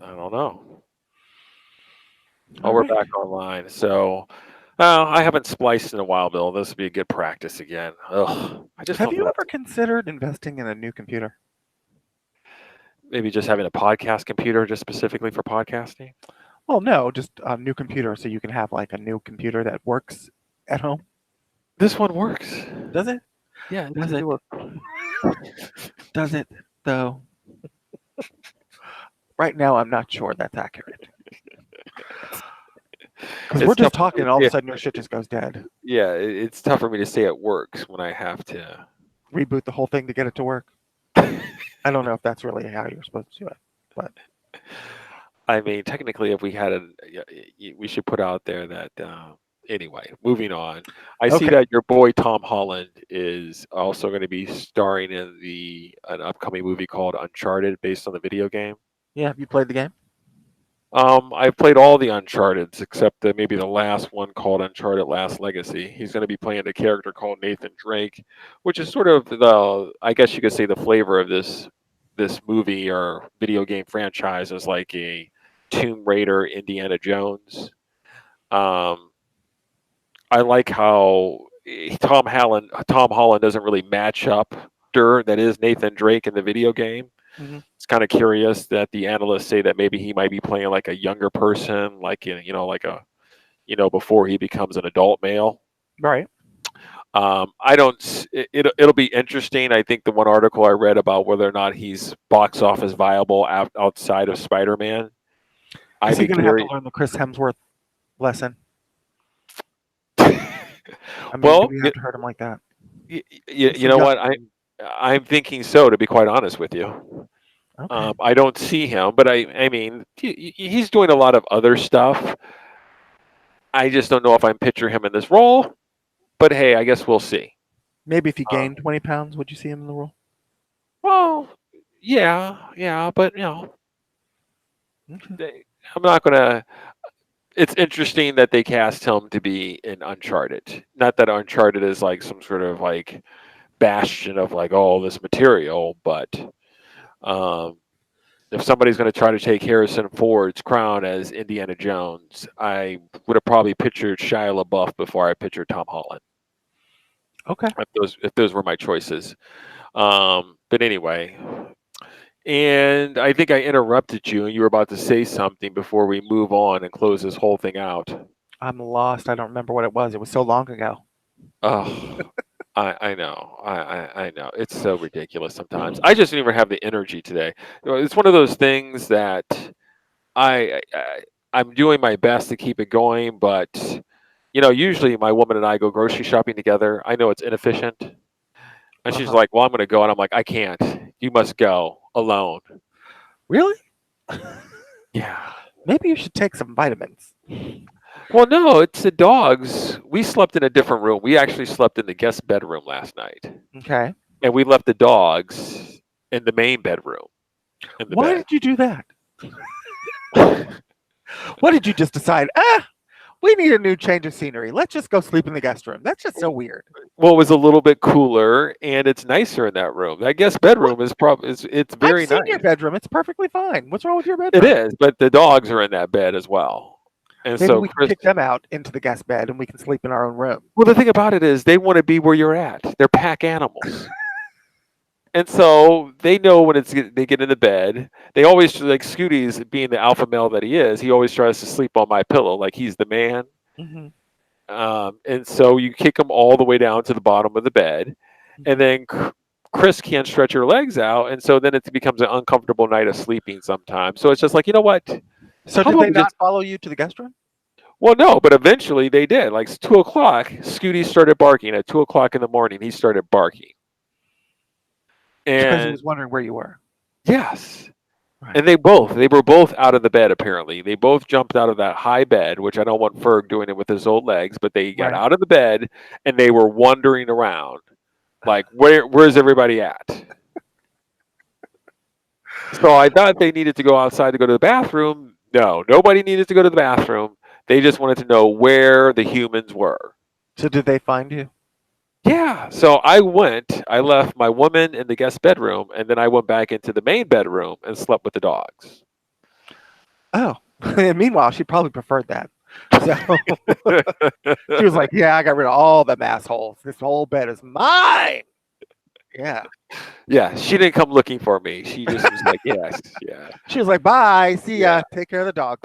I don't know. Oh, All we're right. back online. So, I haven't spliced in a while, Bill. This would be a good practice again. Ugh, I just Have don't you feel like ever considered investing in a new computer? maybe just having a podcast computer just specifically for podcasting. Well, no, just a new computer so you can have like a new computer that works at home. This one works. Does it? Yeah, Does it? look. Does it though? Right now, I'm not sure that's accurate because we're It's just tough for me talking, to and all of a say. sudden your shit just goes dead. Yeah, it's tough for me to say it works when I have to. Reboot the whole thing to get it to work. I don't know if that's really how you're supposed to do it, but I mean, technically, if we had a, we should put out there that. Anyway, moving on. I see okay. that your boy Tom Holland is also going to be starring in the an upcoming movie called Uncharted, based on the video game. Yeah, have you played the game? I've played all the Uncharted's except maybe the last one called Uncharted Last Legacy. He's going to be playing a character called Nathan Drake, which is sort of the, I guess you could say, the flavor of this movie or video game franchise is like a Tomb Raider, Indiana Jones. Um, I like how Tom Holland doesn't really match up that is Nathan Drake in the video game. Hmm. It's kind of curious that the analysts say that maybe he might be playing like a younger person, like like a before he becomes an adult male. Right. I don't. It'll be interesting. I think the one article I read about whether or not he's box office viable outside of Spider-Man. Is I'd he be going to have to curious. learn the Chris Hemsworth lesson? I mean, do Well, we have to hurt him like that? He's you so know young. what? I'm thinking so. To be quite honest with you, Okay. I don't see him, but I mean, he's doing a lot of other stuff. I just don't know if I'm picturing him in this role. But hey, I guess we'll see. Maybe if he Uh, gained 20 pounds, would you see him in the role? well, yeah, but Okay. I'm not gonna. It's interesting that they cast him to be in Uncharted. Not that Uncharted is like some sort of like bastion of like all this material, but um, if somebody's going to try to take Harrison Ford's crown as Indiana Jones, I would have probably pictured Shia LaBeouf before I pictured Tom Holland. Okay. If those were my choices. But anyway, and I think I interrupted you, and you were about to say something before we move on and close this whole thing out. I'm lost. I don't remember what it was. It was so long ago. Oh, I know. I know. It's so ridiculous sometimes. I just don't even have the energy today. It's one of those things that I'm doing my best to keep it going, but usually my woman and I go grocery shopping together. I know it's inefficient, and Uh she's huh. like, "Well, I'm going to go," and I'm like, "I can't. You must go alone." Really? Yeah. Maybe you should take some vitamins. Well, no, it's the dogs. We slept in a different room. We actually slept in the guest bedroom last night, Okay. and we left the dogs in the main bedroom in the Why bed. did you do that? What did you just decide? We need a new change of scenery. Let's just go sleep in the guest room. That's just so weird. Well, it was a little bit cooler, and it's nicer in that room. I guess What? bedroom is probably it's I've very seen your nice. bedroom. It's perfectly fine. What's wrong with your It bedroom? is, but the dogs are in that bed as well. And Maybe so we can Chris, kick them out into the guest bed and we can sleep in our own room. well, the thing about it is they want to be where you're at. They're pack animals. And so they know when they get in the bed. They always like Scooty's being the alpha male that he is. He always tries to sleep on my pillow like he's the man. Hmm. And so you kick him all the way down to the bottom of the bed, and Hmm. then Chris can't stretch her legs out, and so then it becomes an uncomfortable night of sleeping sometimes. So it's just like, you know what? So How did about they we just? not follow you to the guest room? Well, no, but eventually they did. Like 2 o'clock, Scooty started barking. At 2 o'clock in the morning, he started barking, Because he and was wondering where you were. yes. Right. And they were both out of the bed apparently. They both jumped out of that high bed, which I don't want Ferg doing it with his old legs, but they got Right. out of the bed and they were wandering around. Like where's everybody at? So I thought they needed to go outside to go to the bathroom. No, nobody needed to go to the bathroom. They just wanted to know where the humans were. So did they find you? Yeah, so I left my woman in the guest bedroom, and then I went back into the main bedroom and slept with the dogs. Oh, and meanwhile, she probably preferred that. So she was like, "Yeah, I got rid of all them assholes. This whole bed is mine." Yeah. Yeah, she didn't come looking for me. She just was like, yes, yeah, She was like, "Bye, see yeah. ya. Take care of the dogs."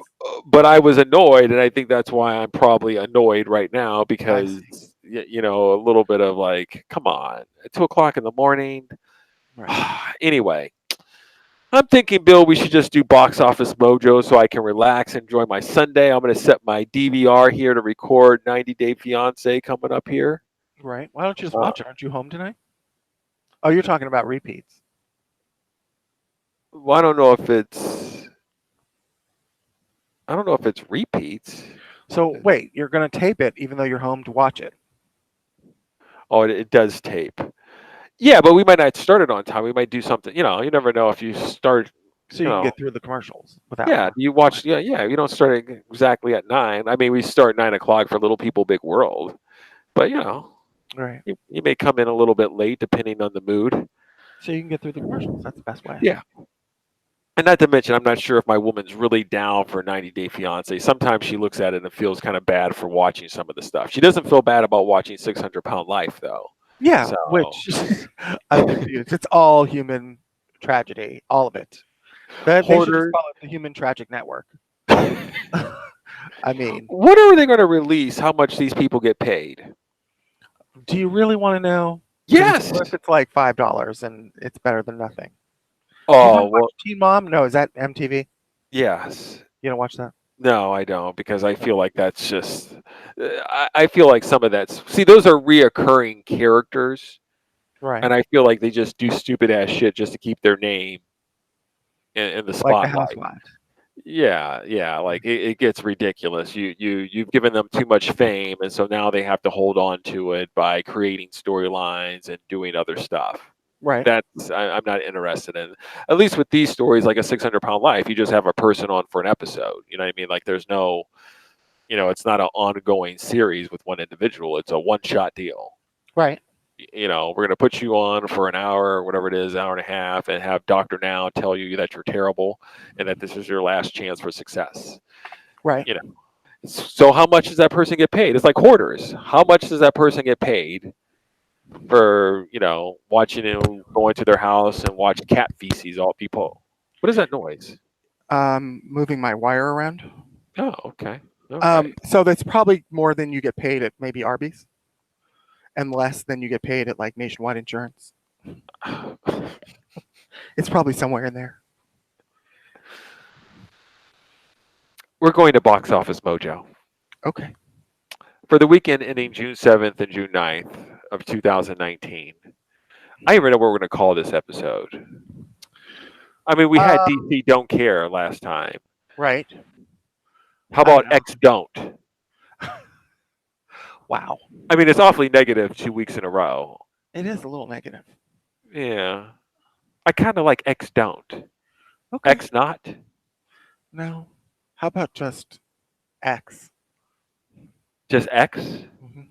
But I was annoyed, and I think that's why I'm probably annoyed right now I because see. a little bit of like, come on, at 2 o'clock in the morning. Right. Anyway, I'm thinking, Bill, we should just do Box Office Mojo so I can relax, enjoy my Sunday. I'm going to set my DVR here to record 90 Day Fiance coming up here. Right. Why don't you just Uh, watch it? Aren't you home tonight? Oh, you're talking about repeats. well, I don't know if it's repeats. So wait, you're gonna tape it even though you're home to watch it. Oh, it does tape. Yeah, but we might not start it on time. We might do something. You never know if you start. So You you can know, get through the commercials without yeah. commercials. You watch. Yeah, yeah. You don't start it exactly at 9. I mean, we start 9 o'clock for Little People, Big World. But Right. you may come in a little bit late depending on the mood. So you can get through the commercials. That's the best way. Yeah. And not to mention, I'm not sure if my woman's really down for 90 Day Fiance. Sometimes she looks at it and feels kind of bad for watching some of the stuff. She doesn't feel bad about watching 600 Pound Life, though. Yeah, So, which I'm confused. It's all human tragedy, all of it. They should just Hoarders. call it the Human Tragic Network. I mean, What are they going to release? How much these people get paid? do you really want to know? 'Cause Yes. what if it's like $5 and it's better than nothing? You Oh, haven't well, watched Teen Mom? No, is that MTV? yes. You don't watch that? No, I don't because I feel like that's just. I feel like some of that's. See, those are reoccurring characters, Right. and I feel like they just do stupid ass shit just to keep their name in the Like the spotlight. Housewives. Yeah, yeah, like it gets ridiculous. You've given them too much fame, and so now they have to hold on to it by creating storylines and doing other stuff. Right. I'm not interested in. At least with these stories, like a 600 Pound Life, you just have a person on for an episode. You know what I mean? Like there's no, it's not an ongoing series with one individual. It's a one shot deal. Right. We're gonna put you on for an hour or whatever it is, hour and a half, and have Doctor Now tell you that you're terrible and that this is your last chance for success. Right. You know. So how much does that person get paid? It's like Hoarders. How much does that person get paid for watching going to their house and watch cat feces all people? What is that noise? Moving my wire around. Oh, okay. Okay. So that's probably more than you get paid at maybe Arby's, and less than you get paid at like Nationwide Insurance. It's probably somewhere in there. We're going to Box Office Mojo. Okay. For the weekend ending June 7th and June 9th of 2019. I don't even know what we're going to call this episode. I mean, we had DC Don't Care last time. Right. How about X Don't? Wow. I mean, it's awfully negative 2 weeks in a row. It is a little negative. Yeah. I kind of like X Don't. Okay. X Not? No. How about just X? Just X? Mm-hmm.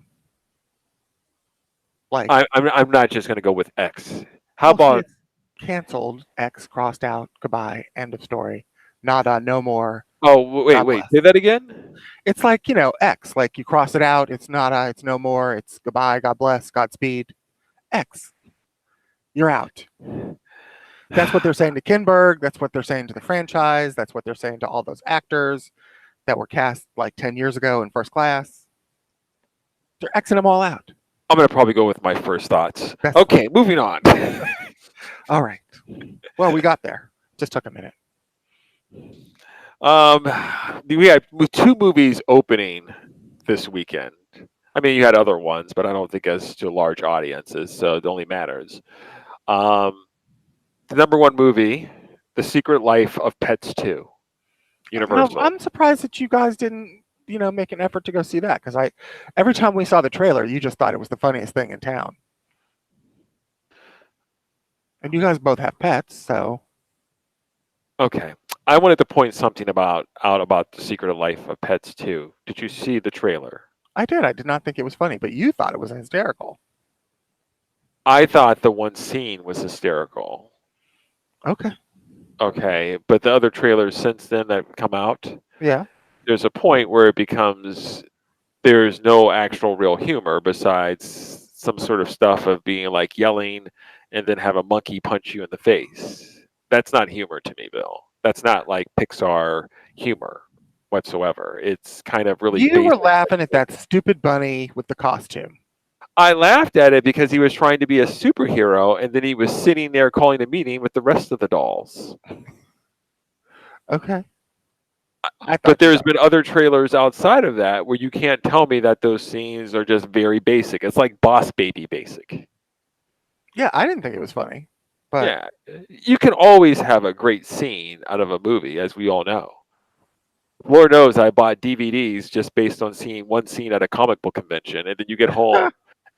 Like I'm not just going to go with X. How about canceled? X crossed out. Goodbye. End of story. Nada. No more. Oh, wait. Say that again? It's like, X. Like you cross it out. It's nada. It's no more. It's goodbye. God bless. Godspeed. X. You're out. That's what they're saying to Kinberg. That's what they're saying to the franchise. That's what they're saying to all those actors that were cast like 10 years ago in First Class. They're Xing them all out. I'm going to probably go with my first thoughts. Okay, moving on. All right. Well, we got there. Just took a minute. We had 2 movies opening this weekend. I mean, you had other ones, but I don't think as to large audiences, so it only matters. The number 1 movie, The Secret Life of Pets 2, Universal. I'm surprised that you guys didn't, make an effort to go see that, because every time we saw the trailer, you just thought it was the funniest thing in town. And you guys both have pets, so. Okay. I wanted to point something out about The Secret Life of Pets 2. Did you see the trailer? I did. I did not think it was funny, but you thought it was hysterical. I thought the one scene was hysterical. Okay. Okay, but the other trailers since then that have come out, Yeah. there's a point where it becomes there's no actual real humor besides some sort of stuff of being like yelling and then have a monkey punch you in the face. That's not humor to me, Bill. That's not like Pixar humor whatsoever. It's kind of really You were basic. laughing at that stupid bunny with the costume. I laughed at it because he was trying to be a superhero and then he was sitting there calling a meeting with the rest of the dolls. Okay. I But thought you there's thought. been other trailers outside of that where you can't tell me that those scenes are just very basic. It's like Boss Baby basic. Yeah, I didn't think it was funny, but Yeah, you can always have a great scene out of a movie, as we all know. Lord knows I bought DVDs just based on seeing one scene at a comic book convention, and then you get home,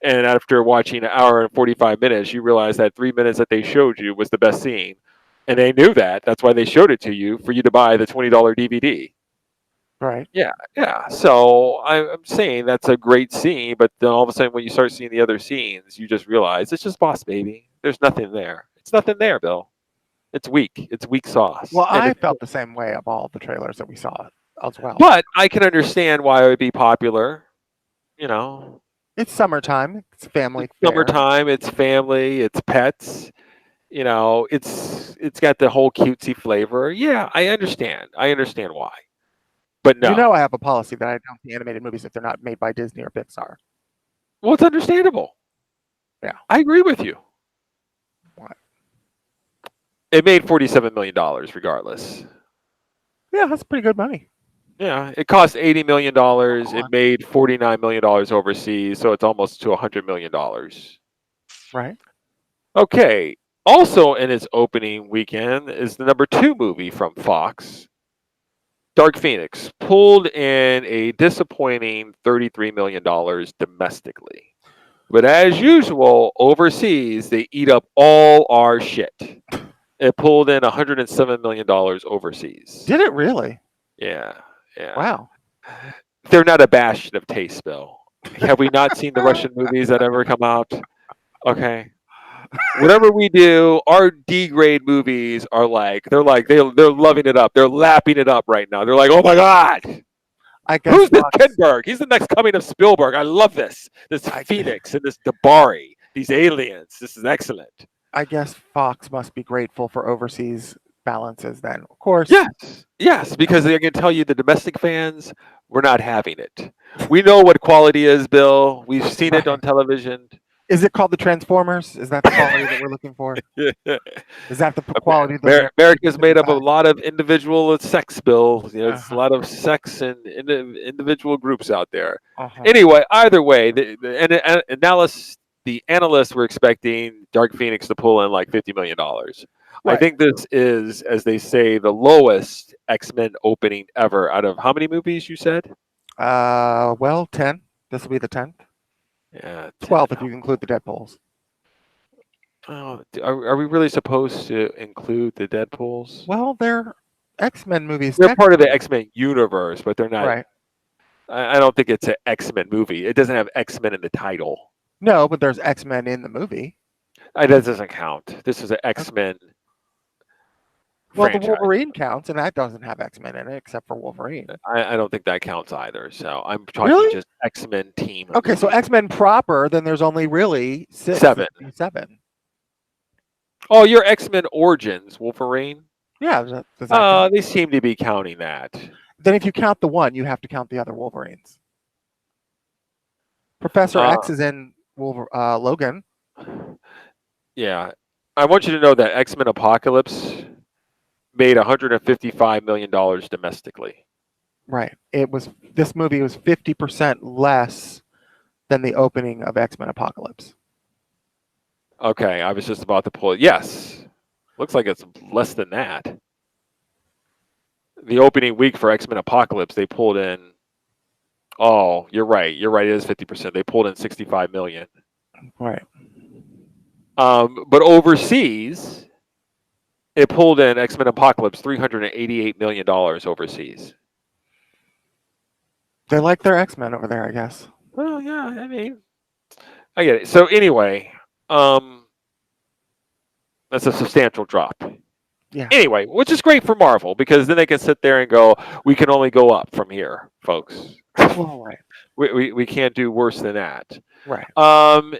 and after watching an hour and 45 minutes, you realize that 3 minutes that they showed you was the best scene, and they knew that. That's why they showed it to you for you to buy the $20 DVD. right. Yeah, yeah. So I'm saying that's a great scene, but then all of a sudden, when you start seeing the other scenes, you just realize it's just Boss Baby. There's nothing there. It's nothing there, Bill. It's weak. It's weak sauce. Well, And I it's, felt the same way of all the trailers that we saw as well. but I can understand why it would be popular. You know, It's summertime. It's family it's fare. summertime. It's family. It's pets. You know, it's got the whole cutesy flavor. Yeah, I understand. I understand why. But You no. know, I have a policy that I don't see animated movies if they're not made by Disney or Pixar. Well, it's understandable. Yeah. I agree with you. What? It made $47 million regardless. Yeah, that's pretty good money. Yeah, it cost $80 million. Come It on. made $49 million overseas, so it's almost to $100 million. Right. Okay. Also in its opening weekend is the number two movie from Fox, Dark Phoenix, pulled in a disappointing $33 million domestically. But as usual, overseas, they eat up all our shit. It pulled in $107 million overseas. Did it really? Yeah, yeah. Wow. They're not a bastion of taste, Bill. Have we not seen the Russian movies that ever come out? Okay. Whatever we do, our D grade movies are they're loving it up. They're lapping it up right now. They're like, oh my god, I guess who's this Fox. Kinberg? He's the next coming of Spielberg. I love this I, Phoenix and this Dabari, these aliens. This is excellent. I guess Fox must be grateful for overseas balances. Then, of course. Yes, yes, because they can tell you the domestic fans, we're not having it. We know what quality is, Bill. We've seen it on Right. television. Is it called the Transformers? Is that the quality that we're looking for? Is that the quality that America's made up of a lot of individual sex, Bill. You know, it's a Uh-huh. lot of sex and individual groups out there. Uh-huh. Anyway, either way, the analysts were expecting Dark Phoenix to pull in like $50 million. I Right. think this is, as they say, the lowest X-Men opening ever out of how many movies you said? Well, 10. This will be the 10th. Yeah, 12 10. if you include the Deadpools. Oh, are we really supposed to include the Deadpools? Well, they're X-Men movies. They're part of the technically. X-Men universe, but they're not. Right. I don't think it's an X-Men movie. It doesn't have X-Men in the title. No, but there's X-Men in the movie. That doesn't count. This is an X-Men Well, the franchise. Wolverine counts, and that doesn't have X-Men in it except for Wolverine. I don't think that counts either. So I'm talking Really? just X-Men team. Okay, so movie. X-Men proper, then there's only really six. Seven. Seven. Oh, your X-Men Origins, Wolverine. Yeah. Does that count? They seem to be counting that. Then if you count the one, you have to count the other Wolverines. Professor X is in Logan. Yeah, I want you to know that X-Men Apocalypse made $155 million domestically. Right. This movie was 50% less than the opening of X-Men Apocalypse. Okay, I was just about to pull it. Yes, looks like it's less than that. The opening week for X-Men Apocalypse, they pulled in. Oh, you're right. You're right. It is 50%. They pulled in 65 million. Right. But overseas, it pulled in X-Men Apocalypse $388 million overseas. They like their X-Men over there, I guess. Well, yeah. I mean, I get it. So anyway, that's a substantial drop. Yeah. Anyway, which is great for Marvel because then they can sit there and go, we can only go up from here, folks. Well, right. We can't do worse than that. Right. Um,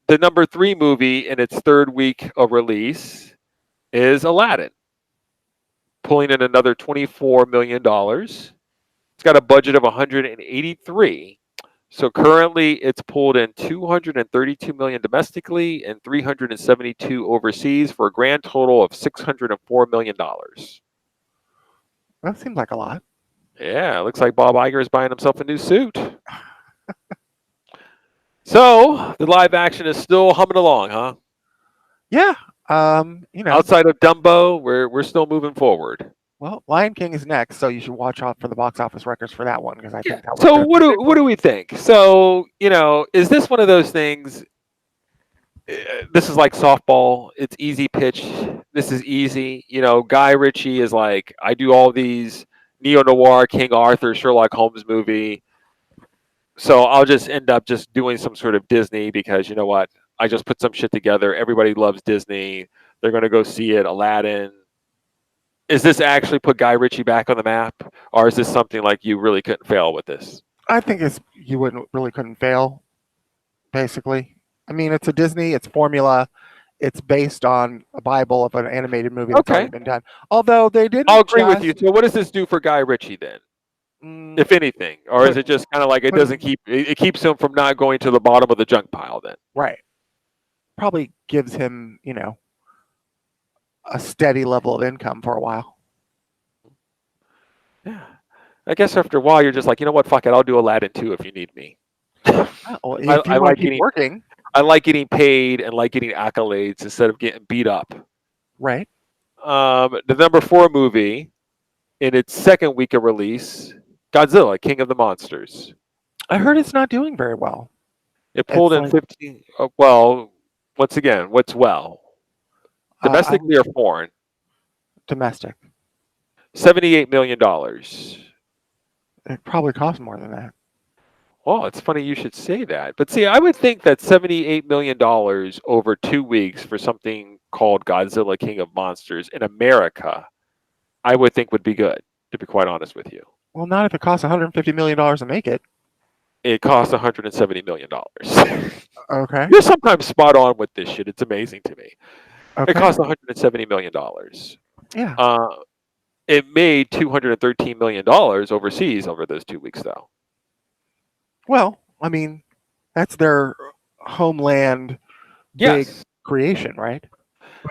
the number 3 movie in its third week of release is Aladdin, pulling in another $24 million. It's got a budget of 183. So currently, it's pulled in 232 million domestically and 372 overseas for a grand total of 604 million dollars. That seems like a lot. Yeah, it looks like Bob Iger is buying himself a new suit. So the live action is still humming along, huh? Yeah. Outside of Dumbo, we're still moving forward. Well, Lion King is next, so you should watch out for the box office records for that one because I Yeah. think that was So gonna be a big what one. do we think? So is this one of those things? This is like softball. It's easy pitch. This is easy. Guy Ritchie is like, I do all these neo noir, King Arthur, Sherlock Holmes movie. So I'll just end up just doing some sort of Disney because you know what? I just put some shit together. Everybody loves Disney. They're going to go see it. Aladdin. Is this actually put Guy Ritchie back on the map? Or is this something like you really couldn't fail with this? I think you couldn't fail. Basically, I mean, it's a Disney. It's formula. It's based on a Bible of an animated movie that's already Okay. been done. Although they didn't. I'll agree with you. So what does this do for Guy Ritchie then? If anything, or is it just kind of like it doesn't it keeps him from not going to the bottom of the junk pile then? Right. Probably gives him, a steady level of income for a while. Yeah. I guess after a while you're just like, you know what, fuck it, I'll do Aladdin too if you need me. Well, if you want to like keep working, I like getting paid and like getting accolades instead of getting beat up. right? The number 4 movie in its second week of release, Godzilla, King of the Monsters. I heard it's not doing very well. It pulled in 15. Well, once again, what's well? Domestically or foreign? Domestic. $78 million. It probably costs more than that. Well, it's funny you should say that. But see, I would think that $78 million over 2 weeks for something called Godzilla King of Monsters in America, I would think would be good, to be quite honest with you. Well, not if it costs $150 million to make it. It costs $170 million. Okay. You're sometimes spot on with this shit. It's amazing to me. Okay. It cost $170 million. Yeah. It made $213 million overseas over those 2 weeks, though. Well, I mean, that's their homeland big creation, right?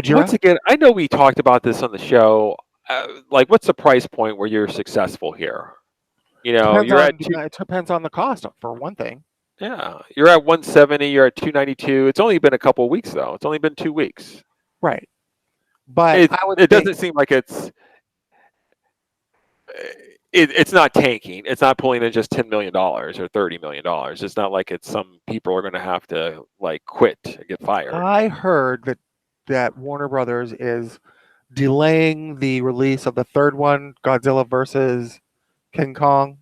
Once again, I know we talked about this on the show. Like, what's the price point where you're successful here? It depends on the cost for one thing. Yeah, you're at 170. You're at 292. It's only been a couple of weeks though. It's only been 2 weeks. Right. But it doesn't seem like it's not tanking. It's not pulling in just $10 million or $30 million. It's not like it's some people are going to have to like quit and get fired. I heard that Warner Brothers is delaying the release of the third one, Godzilla versus King Kong,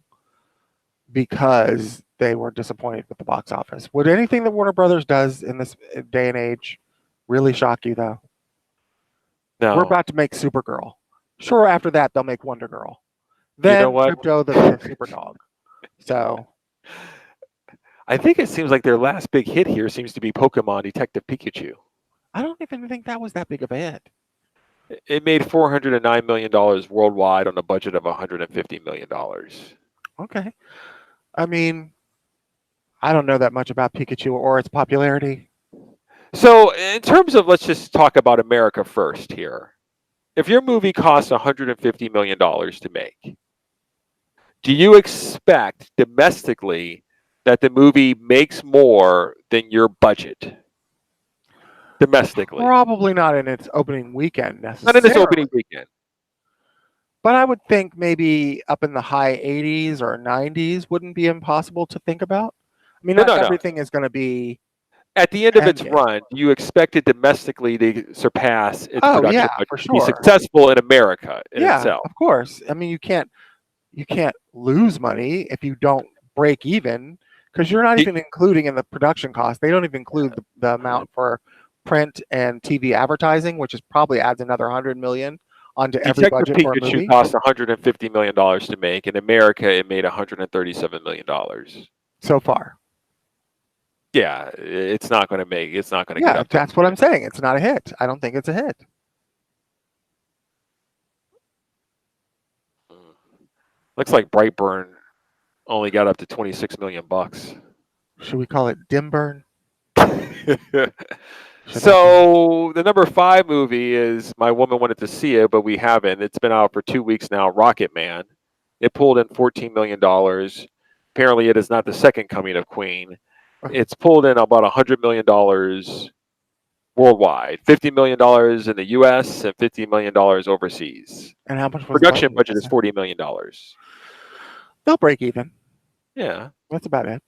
because they were disappointed with the box office. Would anything that Warner Brothers does in this day and age really shock you, though? No. We're about to make Supergirl. Sure, after that, they'll make Wonder Girl. Then You know what? Crypto the Super Dog. So I think it seems like their last big hit here seems to be Pokemon Detective Pikachu. I don't even think that was that big of a hit. It made $409 million worldwide on a budget of $150 million. Okay. I mean, I don't know that much about Pikachu or its popularity. So, in terms of, let's just talk about America first here. If your movie costs $150 million to make, do you expect domestically that the movie makes more than your budget? Domestically. Probably not in its opening weekend necessarily. Not in its opening weekend. But I would think maybe up in the high 80s or 90s wouldn't be impossible to think about. I mean, not everything is going to be... At the end of its run, do you expect it domestically to surpass its production budget, for sure. to be successful in America itself? Yeah, of course. I mean, you can't lose money if you don't break even, because you're not even including in the production cost. They don't even include the amount for print and TV advertising, which is probably adds another 100 million onto every Detective budget for a Pikachu movie cost $150 million to make. In America, it made $137 million. so far. Yeah, it's not going to make. It's not going to get Yeah, up to. that's what I'm saying. It's not a hit. I don't think it's a hit. Mm. Looks like Brightburn only got up to $26 million. Should we call it dim burn? Should that be? So the number 5 movie is my woman wanted to see it, but we haven't. It's been out for 2 weeks now. Rocket Man. It pulled in $14 million. Apparently, it is not the second coming of Queen. It's pulled in about $100 million worldwide, $50 million in the U.S. and $50 million overseas. And how much was the Production budget is budget? $40 million. They'll break even. Yeah. That's about it.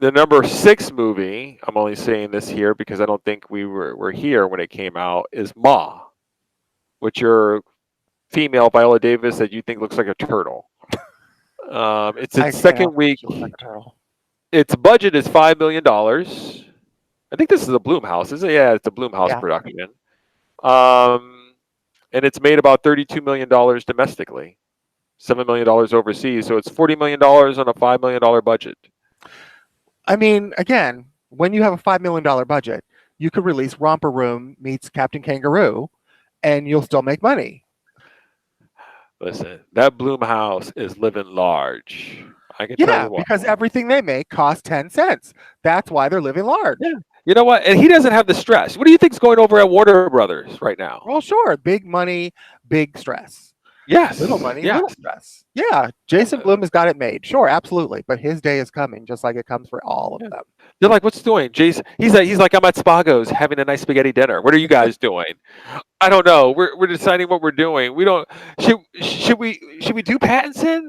The number 6 movie, I'm only saying this here because I don't think we were here when it came out, is Ma, which your female Viola Davis that you think looks like a turtle. It's its second week. She looks like a turtle. Its budget is $5 million. I think this is a Blumhouse, isn't it? Yeah, it's a Blumhouse Yeah. production. And it's made about $32 million domestically, $7 million overseas. So it's $40 million on a $5 million budget. I mean, again, when you have a $5 million budget, you could release Romper Room meets Captain Kangaroo, and you'll still make money. Listen, that Blumhouse is living large. I can tell Yeah, you what. because everything they make costs 10 cents. That's why they're living large. Yeah. You know what? And he doesn't have the stress. What do you think's going over at Warner Brothers right now? Well, sure. Big money, big stress. Yes. Little money, Yes. little stress. Yeah, Jason Blum has got it made. Sure, absolutely. But his day is coming, just like it comes for all of them. They're like, what's doing? Jason, he's like, I'm at Spago's having a nice spaghetti dinner. What are you guys doing? I don't know. We're deciding what we're doing. We don't should we do Pattinson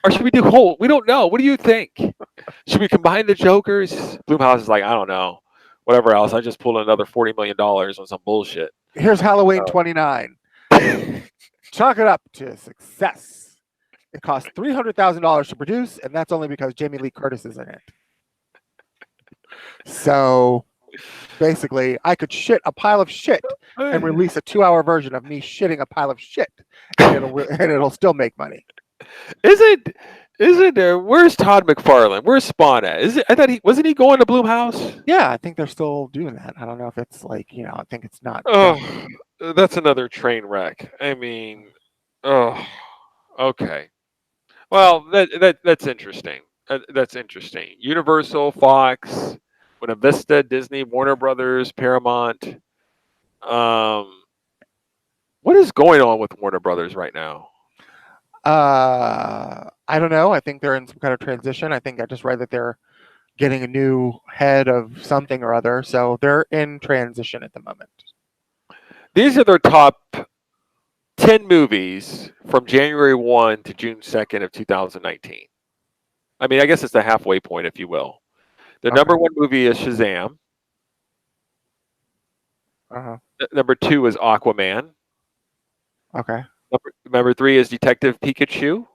or should we do Holt? We don't know. What do you think? Should we combine the Jokers? Blumhouse is like, I don't know. Whatever else. I just pulled another $40 million on some bullshit. Here's Halloween 29. Chalk it up to success. It cost $300,000 to produce, and that's only because Jamie Lee Curtis is in it. So basically, I could shit a pile of shit and release a 2-hour version of me shitting a pile of shit, and it'll still make money. Isn't there? Where's Todd McFarlane? Where's Spawn at? Is it? I thought wasn't he going to Blumhouse? Yeah, I think they're still doing that. I don't know if it's like, I think it's not. Oh, that's another train wreck. I mean, oh, okay. Well, that's interesting. That's interesting. Universal, Fox, Buena Vista, Disney, Warner Brothers, Paramount. What is going on with Warner Brothers right now? I don't know. I think they're in some kind of transition. I think I just read that they're getting a new head of something or other. So they're in transition at the moment. These are their top 10 movies from January 1 to June 2nd of 2019. I mean, I guess it's the halfway point, if you will. The number 1 movie is Shazam. Number 2 is Aquaman. Okay. Number 3 is Detective Pikachu.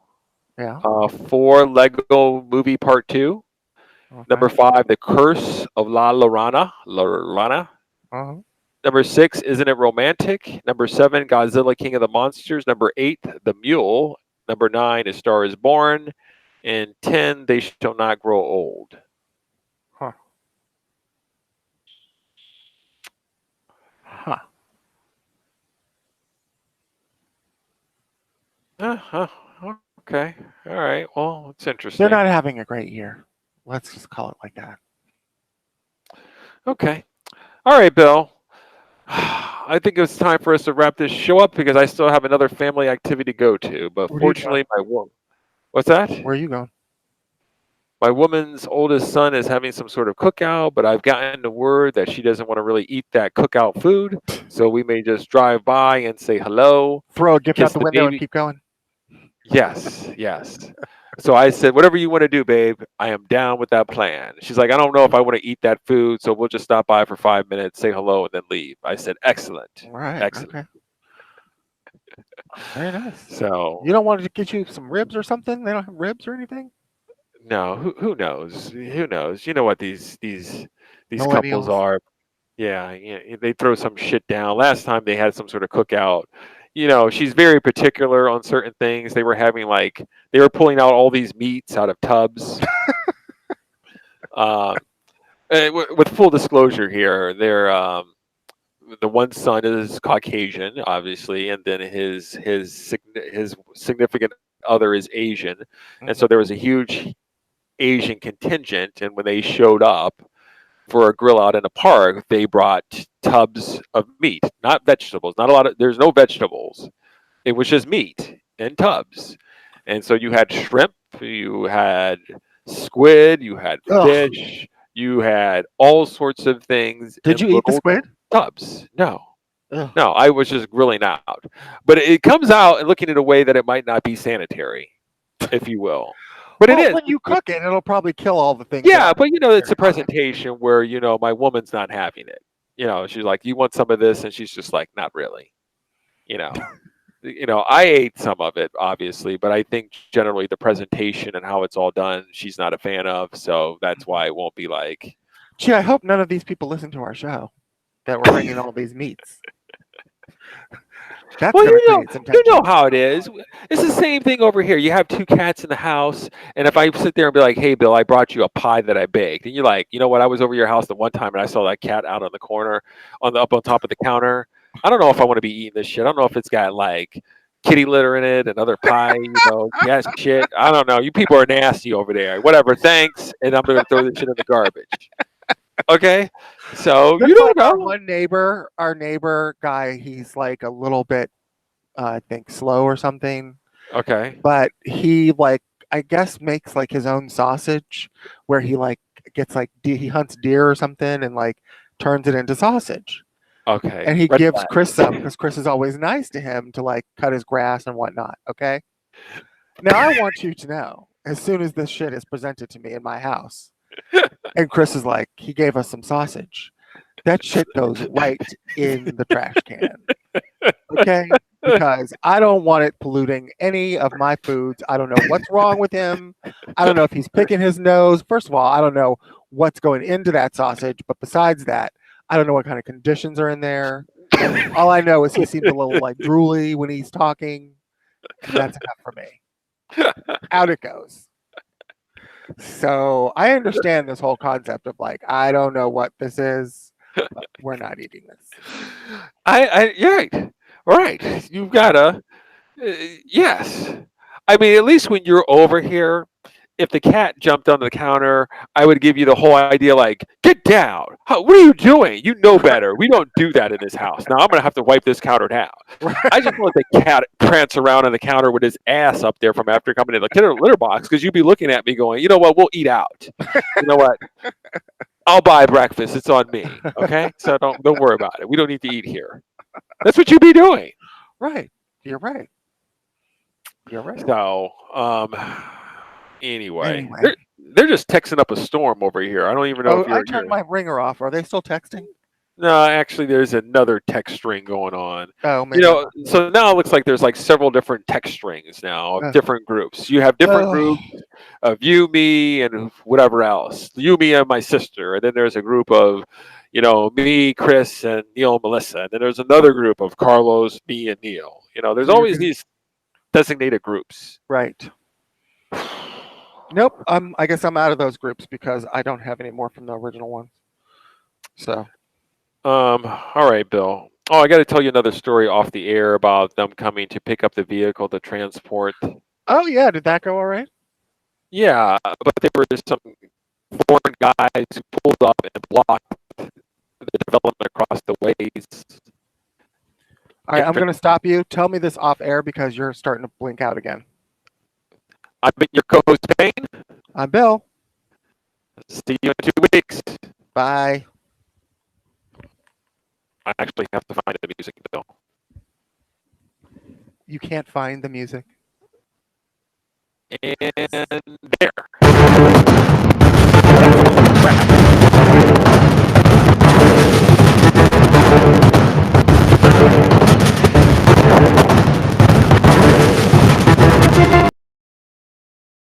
Yeah. 4, Lego Movie Part 2. Okay. Number 5, The Curse of La Llorona. Number 6, Isn't It Romantic? Number 7, Godzilla King of the Monsters. Number 8, The Mule. Number 9, A Star is Born. And 10, They Shall Not Grow Old. Okay. All right. Well, it's interesting. They're not having a great year. Let's just call it like that. Okay. All right, Bill. I think it's time for us to wrap this show up because I still have another family activity to go to. But fortunately, my woman. What's that? Where are you going? My woman's oldest son is having some sort of cookout, but I've gotten the word that she doesn't want to really eat that cookout food. So we may just drive by and say hello. Throw a gift out the window and keep going. Yes, yes. So I said, whatever you want to do, babe, I am down with that plan. She's like, I don't know if I want to eat that food, so we'll just stop by for 5 minutes, say hello, and then leave. I said, excellent. All right. Excellent. Okay. Very nice. So you don't want to get you some ribs or something? They don't have ribs or anything? No, who knows? Who knows? You know what these couples are. Yeah, yeah, they throw some shit down. Last time they had some sort of cookout. You know, she's very particular on certain things. They were having like they were pulling out all these meats out of tubs. Um, with full disclosure here, they're the one son is Caucasian, obviously, and then his significant other is Asian, and so Mhm. there was a huge Asian contingent, and when they showed up for a grill out in a park, they brought tubs of meat, not vegetables. Not a lot of there's no vegetables. It was just meat in tubs, and so you had shrimp, you had squid, you had Ugh. fish, you had all sorts of things in Did you eat the little squid? tubs. No, Ugh. no, I was just grilling out. But it comes out and looking in a way that it might not be sanitary, if you will. But it Well, is. when you cook it, it'll probably kill all the things that Yeah, aren't but it's a necessary on it. presentation where, my woman's not having it. She's like, "You want some of this?" And she's just like, "Not really." You know. I ate some of it, obviously, but I think generally the presentation and how it's all done, she's not a fan of. So that's Mhm. why it won't be like. Gee, I hope none of these people listen to our show that we're bringing all these meats. That's Well, going to create some you know tension. how it is. It's the same thing over here. You have two cats in the house, and if I sit there and be like, "Hey, Bill, I brought you a pie that I baked," and you're like, "You know what? I was over your house the one time, and I saw that cat out on the corner, up on top of the counter. I don't know if I want to be eating this shit. I don't know if it's got like kitty litter in it, another pie, cat shit. I don't know. You people are nasty over there. Whatever. Thanks, and I'm gonna throw this shit in the garbage. Okay, so you Just don't like our know. one neighbor, our neighbor guy, he's like a little bit, I think, slow or something, Okay, but he like, I guess, makes like his own sausage where he like gets like he hunts deer or something and like turns it into sausage. okay. And he Red gives flag. Chris some because Chris is always nice to him to like cut his grass and whatnot. Okay. Now I want you to know, as soon as this shit is presented to me in my house, and Chris is like, he gave us some sausage. That shit goes right in the trash can. Okay? Because I don't want it polluting any of my foods. I don't know what's wrong with him. I don't know if he's picking his nose. First of all, I don't know what's going into that sausage. But besides that, I don't know what kind of conditions are in there. All I know is he seems a little like drooly when he's talking, and that's enough for me. Out it goes. So I understand this whole concept of like, I don't know what this is, but we're not eating this. You're right. Right. You've gotta. Yes. I mean, at least when you're over here, if the cat jumped on the counter, I would give you the whole idea like, get down. What are you doing? You know better. We don't do that in this house. Now I'm going to have to wipe this counter down. I just want the cat prance around on the counter with his ass up there from after coming in the litter box because you'd be looking at me going, you know what? We'll eat out. You know what? I'll buy breakfast. It's on me. Okay? So don't worry about it. We don't need to eat here. That's what you'd be doing. Right. You're right. You're right. So, anyway, Anyway. they're just texting up a storm over here. I don't even know Oh, if I you're. turned my ringer off. Are they still texting? No, actually, there's another text string going on. Oh, maybe I'm not. So now it looks like there's like several different text strings now of Uh, different groups. You have different oh, groups of you, me, and whatever else. You, me, and my sister. And then there's a group of, me, Chris, and Neil, and Melissa. And then there's another group of Carlos, me, and Neil. There's so you're always gonna these designated groups. right. Nope. I guess I'm out of those groups because I don't have any more from the original ones. So All right, Bill. Oh, I got to tell you another story off the air about them coming to pick up the vehicle to transport. oh yeah, did that go all right? Yeah, but there were some foreign guys who pulled up and blocked the development across the ways. All right, I'm gonna stop you. Tell me this off air because you're starting to blink out again. I've been your co-host, Payne. I'm Bill. See you in 2 weeks. Bye. I actually have to find the music, Bill. You can't find the music. And there.